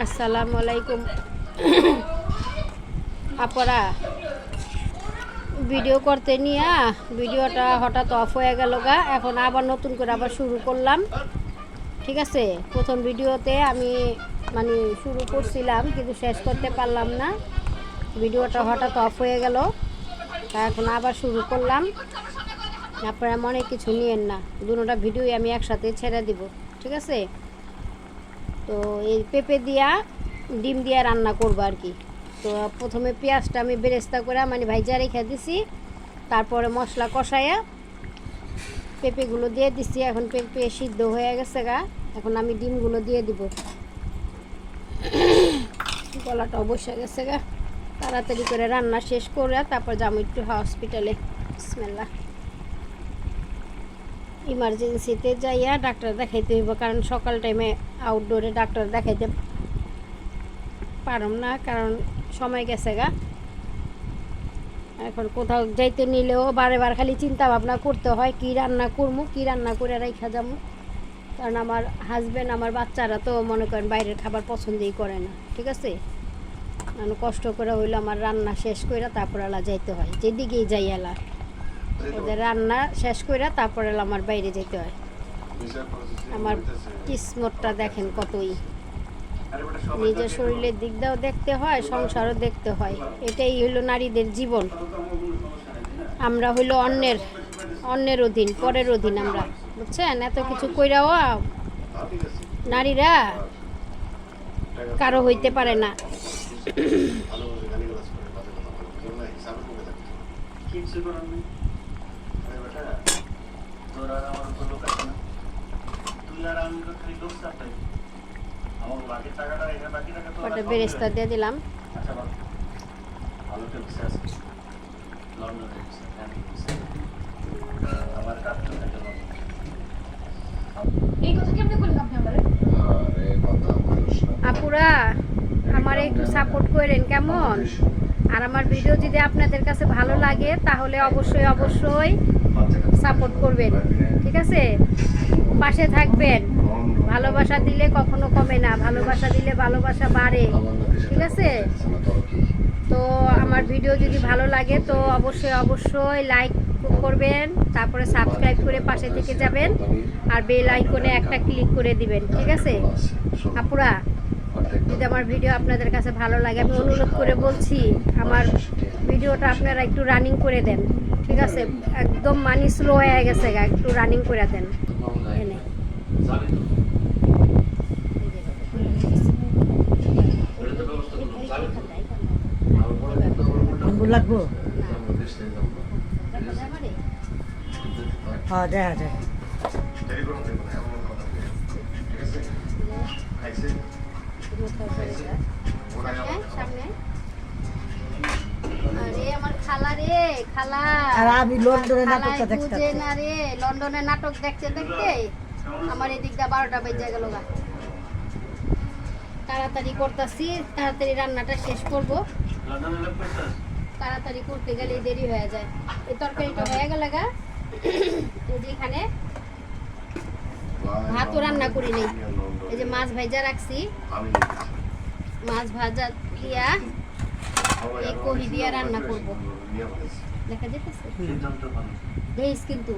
আসসালামু আলাইকুম আপনারা ভিডিও করতে নিয়ে ভিডিওটা হঠাৎ অফ হয়ে গেল গা। এখন আবার নতুন করে আবার শুরু করলাম। ঠিক আছে, প্রথম ভিডিওতে আমি মানে শুরু করছিলাম কিন্তু শেষ করতে পারলাম না, ভিডিওটা হঠাৎ অফ হয়ে গেল। তা এখন আবার শুরু করলাম। আপনারা মনে কিছু নিয়েন না, দুটোটা ভিডিওই আমি একসাথে ছেড়ে দিব। ঠিক আছে, তো এই পেঁপে দিয়া ডিম দিয়া রান্না করবো আর কি। তো প্রথমে পেঁয়াজটা আমি বেরেস্তা করে মানে ভাইজা রেখে দিছি, তারপরে মশলা কষাইয়া পেঁপেগুলো দিয়ে দিছি। এখন পেঁপে সিদ্ধ হয়ে গেছে গা, এখন আমি ডিমগুলো দিয়ে দিব। গলাটা বসে গেছে গা, তাড়াতাড়ি করে রান্না শেষ করে তারপর যাবো একটু হসপিটালে। বিসমিল্লাহ। ইমার্জেন্সিতে যাইয়া ডাক্তার দেখাইতে হইব, কারণ সকাল টাইমে আউটডোরে ডাক্তার দেখাইতে পারম না, কারণ সময় গেছে গা। এখন কোথাও যাইতে নিলেও বারে বার খালি চিন্তা ভাবনা করতে হয় কি রান্না করবো, কি রান্না করে রাইখা যাবো। কারণ আমার হাজব্যান্ড আমার বাচ্চারা তো মনে করেন বাইরের খাবার পছন্দই করে না। ঠিক আছে, মানে কষ্ট করে হইলো আমার রান্না শেষ করে তারপর এলা যাইতে হয়, যেদিকেই যাই এলা ওদের রান্না শেষ করে তারপর এলা আমার বাইরে যেতে হয়। আমার কিসমতটা দেখেন কতই, নিজের শরীরের দিক দিয়েও দেখতে হয়, সংসারও দেখতে হয়। এটাই হইলো নারীদের জীবন। আমরা হইলো অন্যের অধীন, পরের অধীন আমরা, বুঝছেন? এত কিছু কইরাও নারীরা কারো হইতে পারে না। ওটা বেরেস্তা দিয়ে দিলাম। আপুরা আমার একটু সাপোর্ট করেন কেমন? আর আমার ভিডিও যদি আপনাদের কাছে ভালো লাগে তাহলে অবশ্যই সাপোর্ট করবেন। ঠিক আছে, পাশে থাকবেন। ভালোবাসা দিলে কখনো কমে না, ভালোবাসা দিলে ভালোবাসা বাড়ে। ঠিক আছে, তো আমার ভিডিও যদি ভালো লাগে তো অবশ্যই লাইক করবেন, তারপরে সাবস্ক্রাইব করে পাশে থেকে যাবেন, আর বেল আইকনে একটা ক্লিক করে দিবেন। ঠিক আছে আপুরা, যদি আমার ভিডিও আপনাদের কাছে ভালো লাগে আমি অনুরোধ করে বলছি আমার ভিডিওটা আপনারা একটু রানিং করে দেন। ঠিক আছে, একদম মানি স্লো হয়ে গেছে, একটু রানিং করে দেন। এনে লাগবো। হ্যাঁ দেখা যায়। আমি লন্ডনের নাটকটা দেখতে না রে, লন্ডনের নাটক দেখতে আমার এদিকটা 12টা বেজে গেল গা। তাড়াতাড়ি করতেছি, তাড়াতাড়ি রান্নাটা শেষ করব। তাড়াতাড়ি করতে গেলে দেরি হয়ে যায়। এই তরকারিটা হয়ে গেল গা, যেখানে ভাতও রান্না করি নেই, এই যে মাছ ভাজা রাখছি, মাছ ভাজা দিয়া এই কহি দিয়া রান্না করব। দেখা যেতেছে দেশ কিন্তু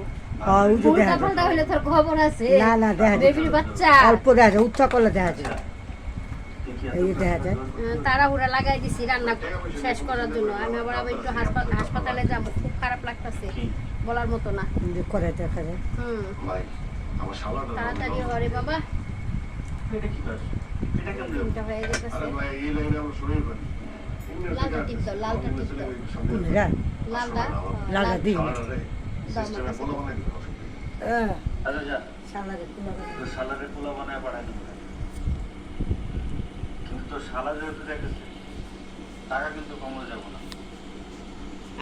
উল্টা পাল্টা হইলে তোর খবর আছে। না দেখা যায়, বেবির বাচ্চা অল্প দেখা যায়, উচ্চ করলে দেখা যায়। এই দেখা যায় তাড়াহুড়া লাগাই দিছি রান্না শেষ করার জন্য। আমি আবার একটু হাসপাতালে যাবো, খুব খারাপ লাগতেছে, বলার মতো না। করে দেখা যায়। তাড়াতাড়ি হরে বাবা, হয়ে যেতেছে। লালটা টিপ দাও, লালটা টিপ দাও, লালটা দিই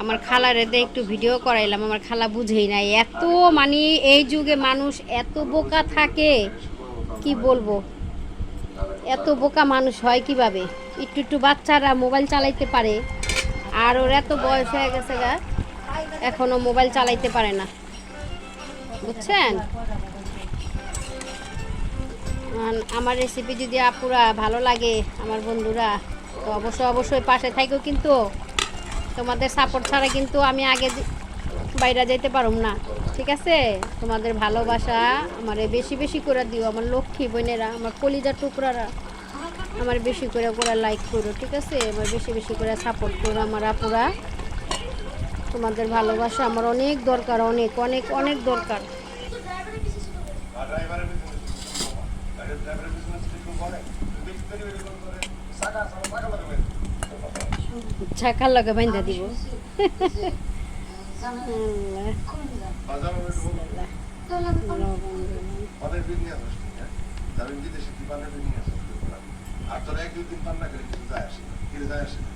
আমার খালারে একটু ভিডিও করাইলাম, আমার খালা বুঝেই নাই। এত মানে এই যুগে মানুষ এত বোকা থাকে কি বলবো, এত বোকা মানুষ হয় কিভাবে? একটু বাচ্চারা মোবাইল চালাইতে পারে, আর ওর এত বয়স হয়ে গেছে গা, এখনো মোবাইল চালাইতে পারে না। বুঝছেন? আর আমার রেসিপি যদি আপুরা ভালো লাগে আমার বন্ধুরা, তো অবশ্যই পাশে থাকো। কিন্তু তোমাদের সাপোর্ট ছাড়া কিন্তু আমি আগে বাইরে যেতে পারুম না, ঠিক আছে? তোমাদের ভালোবাসা আমারে বেশি বেশি করে দিও, আমার লক্ষ্মী বোনেরা, আমার কলিজার টুকরারা, আমার বেশি করে লাইক করো, ঠিক আছে? আমার বেশি বেশি করে সাপোর্ট করো আমার আপুরা। তোমাদের ভালোবাসা আমার অনেক দরকার, অনেক অনেক অনেক দরকার। ছাকার লগে বাইন্ধা দিব। আর তোর এক দুই দিন পান্না করে কিছু যায় আসে না, কিছু যায় আসে না।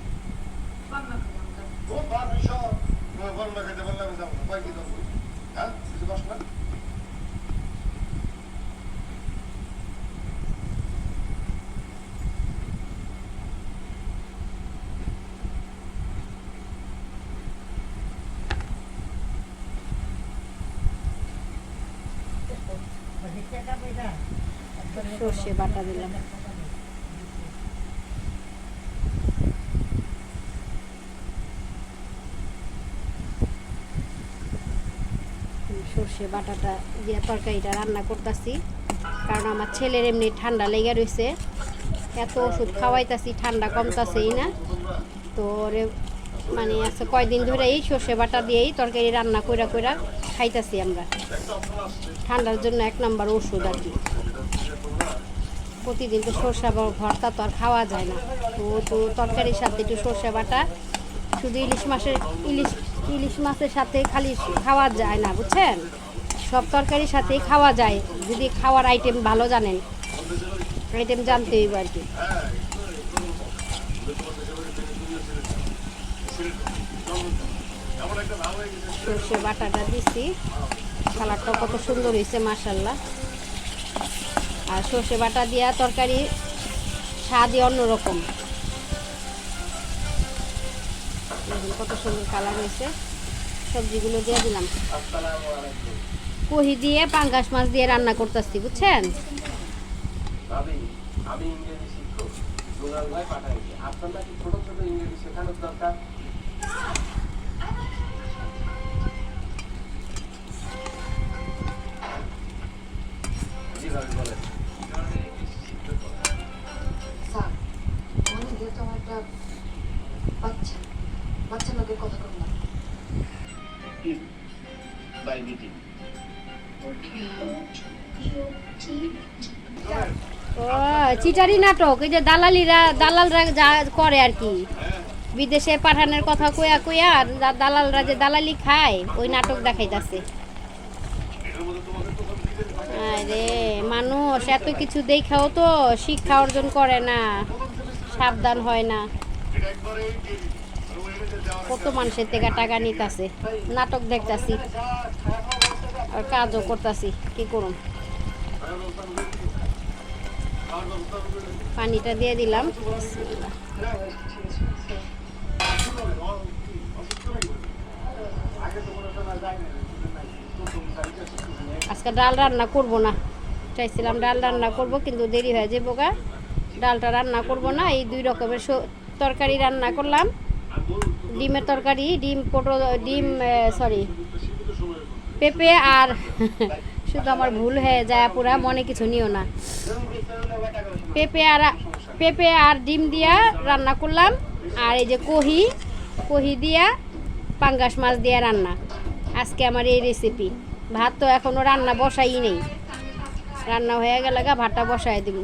বললো খেতে বললাম যাবো না, কয় কি দেবো? হ্যাঁ, কিছু কষ্ট না। সর্ষে বাটা দিলাম। সর্ষে বাটাটা দিয়ে তরকারিটা রান্না করতেছি, কারণ আমার ছেলের এমনি ঠান্ডা লেগে রয়েছে। এত ওষুধ খাওয়াইতাছি, ঠান্ডা কমতাছেই না। তো ওরে মানে আজকে কয়দিন ধরে এই সর্ষে বাটা দিয়েই তরকারি রান্না কইরা খাইতাছি আমরা। ঠান্ডার জন্য 1 নাম্বার ওষুধ আর কি। প্রতিদিন তো সর্ষে ভর্তা তো আর খাওয়া যায় না। তো তরকারির সাথে একটু সর্ষে বাটা, শুধু ইলিশ মাছের সাথে খালি খাওয়া যায় না, বুঝছেন? সব তরকারির সাথেই খাওয়া যায়, যদি খাওয়ার আইটেম ভালো জানেন। আইটেম জানতে হইব আর কি। সর্ষে বাটাটা দিছি, কালারটা কত সুন্দর হয়েছে মাশাআল্লাহ। আর সর্ষে বাটা দিয়া তরকারি স্বাদই অন্যরকম। কত সুন্দর কালার হয়েছে। সবজিগুলো দিয়ে দিলাম। কহি দিয়ে পাঙ্গাস মাছ দিয়ে রান্না করতেছি, বুঝছেন? আমি ইংরেজি শিক্ষক, দুলাল ভাই পাঠাইছি। আপনার নাকি ছোট ছোট ইংরেজি শেখানোর দরকার। যেভাবে বলেন স্যার, মনে যেহেতু আমার একটা বাচ্চা লোকের কথা করলাম। By meeting. ও চিটারি নাটক, এই যে দালালরা যা করে আর কি, বিদেশে পাঠানোর কথা কইয়া দালালরা যে দালালি খায়, ওই নাটক দেখাইতাছে। আরে মানুষ এত কিছু দেখাও তো শিক্ষা অর্জন করে না, সাবধান হয় না। কত মানুষের থেকে টাকা নিতেছে, নাটক দেখতাছি আর কাজও করতেছি, কি করুন। পানিটা দিয়ে দিলাম। আজকে ডাল রান্না করব না, চাইছিলাম ডাল রান্না করব, কিন্তু দেরি হয়ে যাবো গা। ডালটা রান্না করব না, এই 2 রকমের তরকারি রান্না করলাম। ডিমের তরকারি, পেঁপে আর শুধু আমার ভুল হয়ে যায় পুরা, মনে কিছু নিও না। পেঁপে আর ডিম দিয়া রান্না করলাম। আর এই যে কহি দিয়া পাঙ্গাস মাছ দিয়া রান্না, আজকে আমার এই রেসিপি। ভাত তো এখনো রান্না বসাই নেই, রান্না হয়ে গেলে ভাতটা বসাই দিব।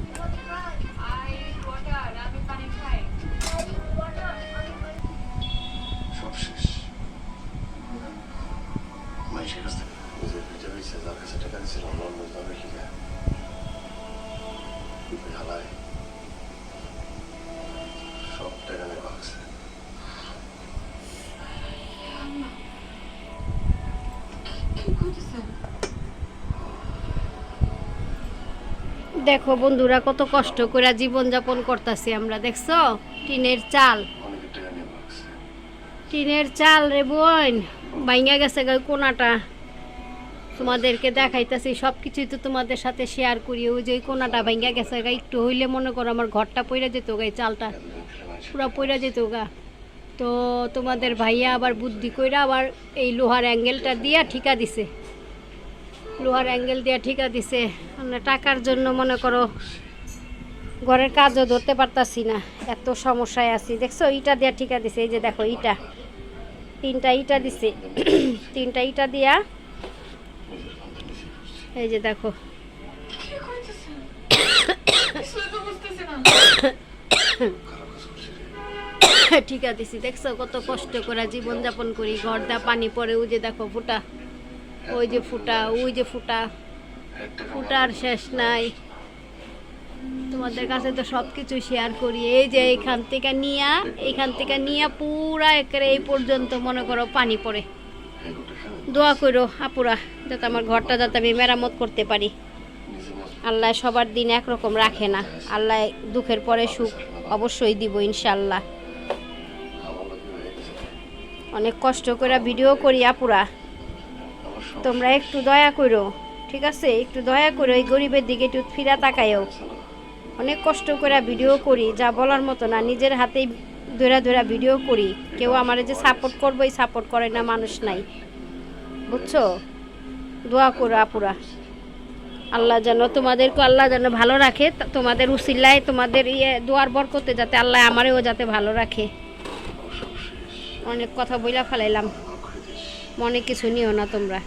সব শেষ। মাইশের কাছ থেকে নিজের ভিটে হয়েছে, যার কাছে টাকা দিয়েছিল লন্ডন যাবে কি হালায় সব টাকা নেওয়া হয়েছে। দেখো বন্ধুরা, কত কষ্ট করে জীবন যাপন করতেছি আমরা, দেখছো? টিনের চাল, অনেকের টাকা নেওয়া হয়েছে। টিনের চাল রে বোন, ভাঙা গেছে কোনাটা। তোমাদেরকে দেখাইতেছি সব কিছুই তো তোমাদের সাথে শেয়ার করি। ওই যে কোনাটা ভাঙ্গা গেছে গা, একটু হইলে মনে করো আমার ঘরটা পইরা যেত গা, এই চালটা পুরা পইরা যেত গা। তো তোমাদের ভাইয়া আবার বুদ্ধি কইরা আবার এই লোহার অ্যাঙ্গেলটা দিয়া ঠিকা দিছে, লোহার অ্যাঙ্গেল দিয়া ঠিকা দিছে। আমরা টাকার জন্য মনে করো ঘরের কাজও ধরতে পারতাছি না, এত সমস্যায় আছি। দেখছো ইটা দিয়া ঠিকা দিছে, এই যে দেখো ইটা, 3টা ইটা দিছে, 3টা ইটা দিয়া এই যে দেখো ঠিকা দিছি। দেখছো কত কষ্ট করে জীবনযাপন করি, ঘর দা পানি পড়ে। ওই যে দেখো ফুটা, ওই যে ফুটা, ওই যে ফুটা, ফুটার শেষ নাই। তোমাদের কাছে তো সব কিছু শেয়ার করি। এই যে এইখান থেকে নিয়া পুরা একেবারে এই পর্যন্ত মনে করো পানি পড়ে। দোয়া করো আপুরা যাতে আমার ঘরটা যাতে আমি মেরামত করতে পারি। আল্লাহ সবার দিন একরকম রাখে না, আল্লাহ দুঃখের পরে সুখ অবশ্যই দিব ইনশাল্লাহ। অনেক কষ্ট করে ভিডিও করি আপুরা, তোমরা একটু দয়া করো, ঠিক আছে? একটু দয়া করো, এই গরিবের দিকে একটু ফিরা তাকায়ও। অনেক কষ্ট করে ভিডিও করি, যা বলার মতো না। নিজের হাতেই ধরা ভিডিও করি। কেউ আমার যে সাপোর্ট করবো, এই সাপোর্ট করে না, মানুষ নাই, বুঝছো? দোয়া করো আপুরা, আল্লাহ যেন তোমাদেরকে আল্লাহ যেন ভালো রাখে। তোমাদের উসিলায় তোমাদের দোয়ার বরকতে যাতে আল্লাহ আমারেও যাতে ভালো রাখে। অনেক কথা বইলা ফেলাইলাম, মনে কিছু নিও না তোমরা।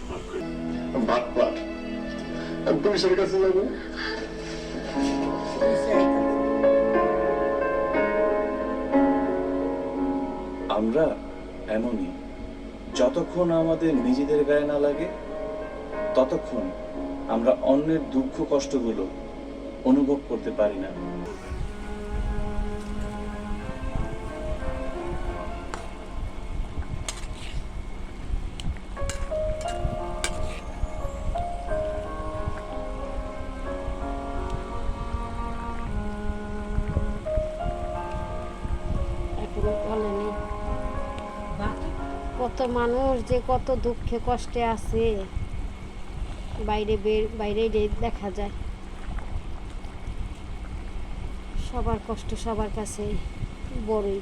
আমরা এমনই, যতক্ষণ আমাদের নিজেদের গায়ে না লাগে ততক্ষণ আমরা অন্যের দুঃখ কষ্টগুলো অনুভব করতে পারি না। কত মানুষ যে কত দুঃখে কষ্টে আছে, বাইরে দেখা যায়। সবার কষ্ট সবার কাছে বড়ই।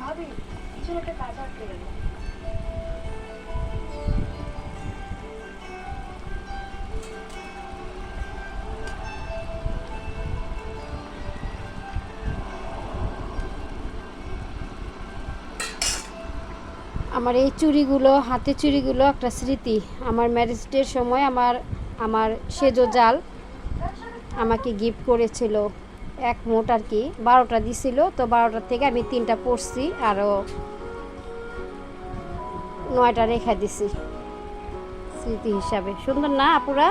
ভাবি কিছু একটা কাজ আটকে গেল। আমার এই চুড়িগুলো, হাতে চুড়িগুলো একটা স্মৃতি। আমার ম্যারেজ ডের সময় আমার সেজো জাল আমাকে গিফট করেছিল, এক মোট আর কি 12টা দিছিল। তো 12টার থেকে আমি 3টা পরছি, আরও 9টা রেখে দিছি স্মৃতি হিসাবে। সুন্দর না আপুরা?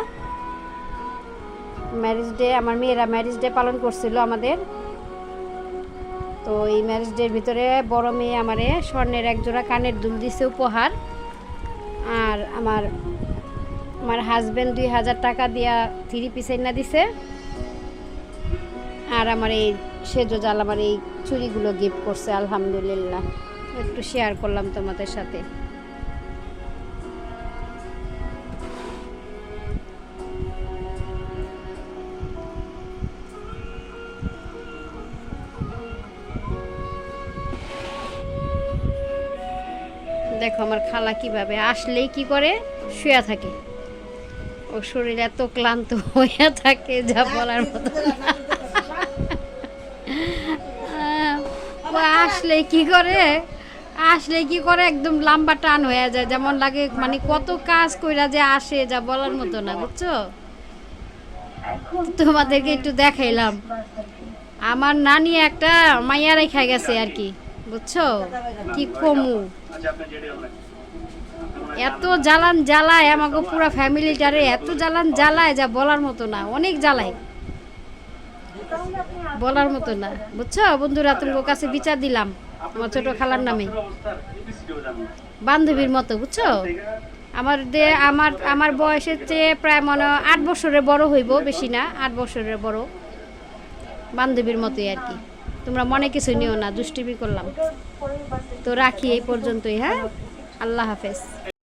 ম্যারেজ ডে, আমার মেয়েরা ম্যারেজ ডে পালন করছিল আমাদের। তো এই ম্যারেজ ডের ভিতরে বড় মেয়ে আমারে স্বর্ণের এক জোড়া কানের দুল দিছে উপহার, আর আমার হাজব্যান্ড 2000 টাকা দিয়া 3 পিস এনে দিছে, আর আমার এই সেজো জাল আমার এই চুড়িগুলো গিফট করছে। আলহামদুলিল্লাহ, একটু শেয়ার করলাম তোমাদের সাথে। দেখো আমার খালা কিভাবে আসলেই কি করে, শুয়ে থাকে। ও শরীর এত ক্লান্ত হয়ে থাকে যা বলার মতো না। ও আসলে কি করে একদম লম্বা টান হয়ে যায়, যেমন লাগে মানে কত কাজ কইরা যে আসে যা বলার মতো না, বুঝছো? তোমাদেরকে একটু দেখাইলাম। আমার নানি একটা মাইয়া রেখা গেছে আর কি, বুঝছো? কি কমু, এত জ্বালান জ্বালায় আমাকে পুরো ফ্যামিলিটারে, এত জ্বালান জ্বালায় যা বলার মতো না, অনেক জ্বালায়, বলার মতো না, বুঝছো বন্ধুরা? তোমার কাছে বিচার দিলাম আমার ছোট খালার নামে, বান্ধবীর মতো, বুঝছো? আমার বয়সের চেয়ে প্রায় মনে 8 বছরের বড় হইব, বেশি না, 8 বছরের বড়, বান্ধবীর মতোই আর কি। তোমরা মনে কিছু নিও না, দুষ্টিমি করলাম। তো রাখি এই পর্যন্তই, হ্যাঁ, আল্লাহ হাফেজ।